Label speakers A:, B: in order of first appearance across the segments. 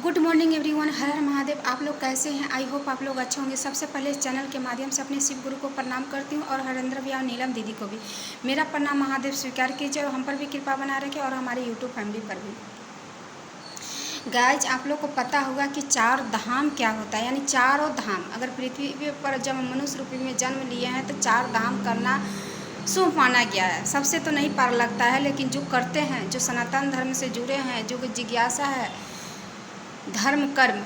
A: Good morning everyone. हर हर महादेव। आप लोग कैसे हैं? आई होप आप लोग अच्छे होंगे। सबसे पहले इस चैनल के माध्यम से अपने शिव गुरु को प्रणाम करती हूं और हरेंद्र भैया और नीलम दीदी को भी मेरा प्रणाम महादेव स्वीकार कीजिए और हम पर भी कृपा बना रखें और हमारे यूट्यूब फैमिली पर भी। गाइज, आप लोग को पता होगा कि चार धाम क्या होता है, यानी चारों धाम। अगर पृथ्वी पर जब मनुष्य रूपी में जन्म लिए हैं तो चार धाम करना शुभ माना गया है। सबसे तो नहीं पार लगता है, लेकिन जो करते हैं, जो सनातन धर्म से जुड़े हैं, जो जिज्ञासा है, धर्म कर्म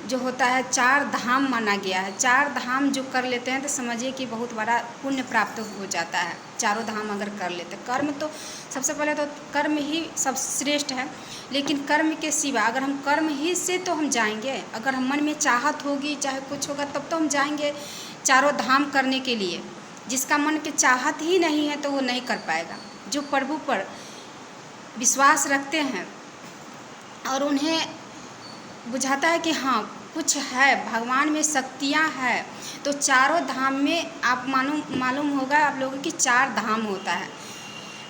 A: जो होता है, चार धाम माना गया है। चार धाम जो कर लेते हैं तो समझिए कि बहुत बड़ा पुण्य प्राप्त हो जाता है। चारों धाम अगर कर लेते, कर्म तो सबसे पहले तो कर्म ही सब श्रेष्ठ है, लेकिन कर्म के सिवा अगर हम कर्म ही से तो हम जाएंगे। अगर हम मन में चाहत होगी, चाहे कुछ होगा, तब तो हम जाएंगे चारों धाम करने के लिए। जिसका मन के चाहत ही नहीं है तो वो नहीं कर पाएगा। जो प्रभु पर विश्वास रखते हैं और उन्हें बुझाता है कि हाँ कुछ है, भगवान में शक्तियाँ हैं, तो चारों धाम में आप मालूम होगा आप लोगों की चार धाम होता है।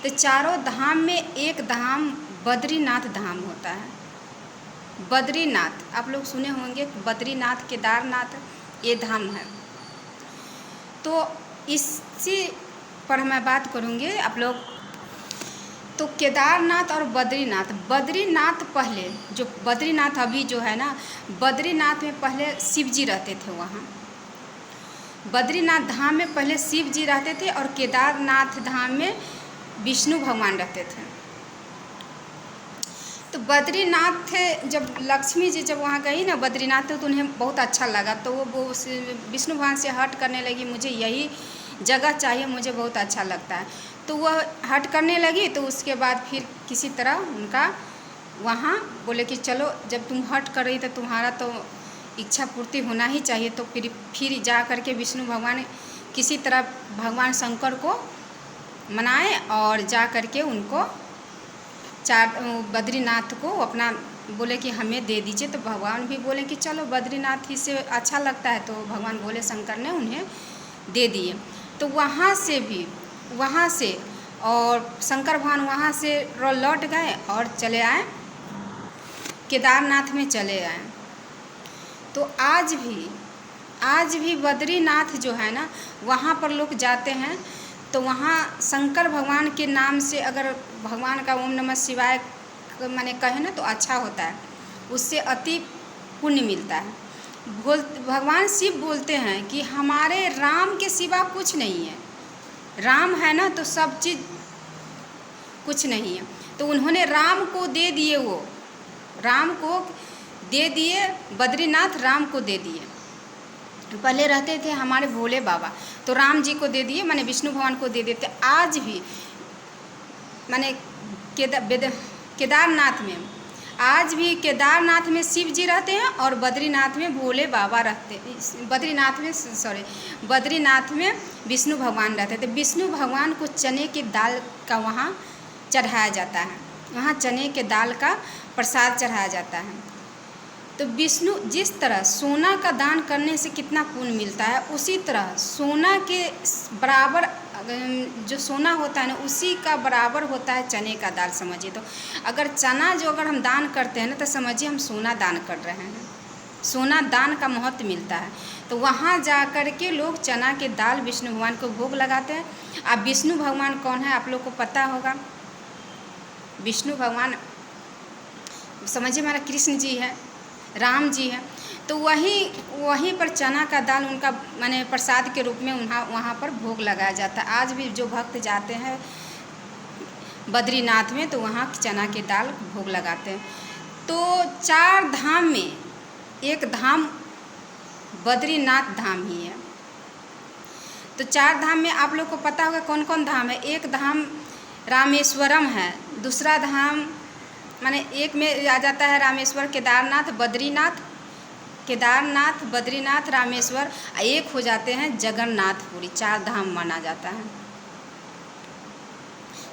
A: तो चारों धाम में एक धाम बद्रीनाथ धाम होता है। बद्रीनाथ आप लोग सुने होंगे, बद्रीनाथ, केदारनाथ, ये धाम है। तो इसी पर मैं बात करूँगी आप लोग। तो केदारनाथ और बद्रीनाथ, बद्रीनाथ पहले जो बद्रीनाथ अभी जो है ना, बद्रीनाथ में पहले शिव जी रहते थे। वहाँ बद्रीनाथ धाम में पहले शिव जी रहते थे और केदारनाथ धाम में विष्णु भगवान रहते थे। तो बद्रीनाथ जब लक्ष्मी जी जब वहाँ गई ना बद्रीनाथ, तो उन्हें बहुत अच्छा लगा। तो वो विष्णु भगवान से हट करने लगी, मुझे यही जगह चाहिए, मुझे बहुत अच्छा लगता है। तो वह हट करने लगी। तो उसके बाद फिर किसी तरह उनका वहाँ बोले कि चलो, जब तुम हट कर रही तो तुम्हारा तो इच्छा पूर्ति होना ही चाहिए। तो फिर जा कर के विष्णु भगवान किसी तरह भगवान शंकर को मनाए और जा कर के उनको बद्रीनाथ को अपना बोले कि हमें दे दीजिए। तो भगवान भी बोले कि चलो बद्रीनाथ ही से अच्छा लगता है। तो भगवान बोले शंकर ने उन्हें दे दिए। तो वहाँ से और शंकर भगवान वहाँ से लौट गए और चले आए केदारनाथ में चले आए। तो आज भी बद्रीनाथ जो है ना, वहाँ पर लोग जाते हैं। तो वहाँ शंकर भगवान के नाम से अगर भगवान का ओम नमः शिवाय माने कहे ना तो अच्छा होता है, उससे अति पुण्य मिलता है। भगवान शिव बोलते हैं कि हमारे राम के सिवा कुछ नहीं है। राम है ना तो सब चीज़ कुछ नहीं है। तो उन्होंने राम को दे दिए, वो राम को दे दिए, बद्रीनाथ राम को दे दिए। पहले रहते थे हमारे भोले बाबा, तो राम जी को दे दिए, माने विष्णु भगवान को दे देते। आज भी माने केदारनाथ में, आज भी केदारनाथ में शिव जी रहते हैं और बद्रीनाथ में भोले बाबा रहते। बद्रीनाथ में विष्णु भगवान रहते थे। विष्णु भगवान को चने की दाल का वहाँ चढ़ाया जाता है। वहाँ चने के दाल का प्रसाद चढ़ाया जाता है। तो विष्णु जिस तरह सोना का दान करने से कितना पुण्य मिलता है, उसी तरह सोना के बराबर जो सोना होता है ना, उसी का बराबर होता है चने का दाल। समझिए तो अगर चना जो अगर हम दान करते हैं ना, तो समझिए हम सोना दान कर रहे हैं। सोना दान का महत्व मिलता है। तो वहाँ जा कर के लोग चना के दाल विष्णु भगवान को भोग लगाते हैं। अब विष्णु भगवान कौन है आप लोग को पता होगा। विष्णु भगवान समझिए हमारा कृष्ण जी है, राम जी है। तो वहीं पर चना का दाल उनका माने प्रसाद के रूप में वहाँ पर भोग लगाया जाता है। आज भी जो भक्त जाते हैं बद्रीनाथ में, तो वहाँ चना के दाल भोग लगाते हैं। तो चार धाम में एक धाम बद्रीनाथ धाम ही है। तो चार धाम में आप लोग को पता होगा कौन कौन धाम है। एक धाम रामेश्वरम है, दूसरा धाम माने एक में आ जाता है रामेश्वर, केदारनाथ, बद्रीनाथ, रामेश्वर, एक हो जाते हैं जगन्नाथपुरी। चार धाम माना जाता है।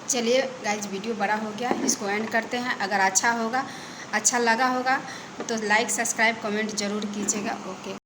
A: चलिए गाइज, वीडियो बड़ा हो गया, इसको एंड करते हैं। अगर अच्छा लगा होगा तो लाइक, सब्सक्राइब, कमेंट ज़रूर कीजिएगा। ओके।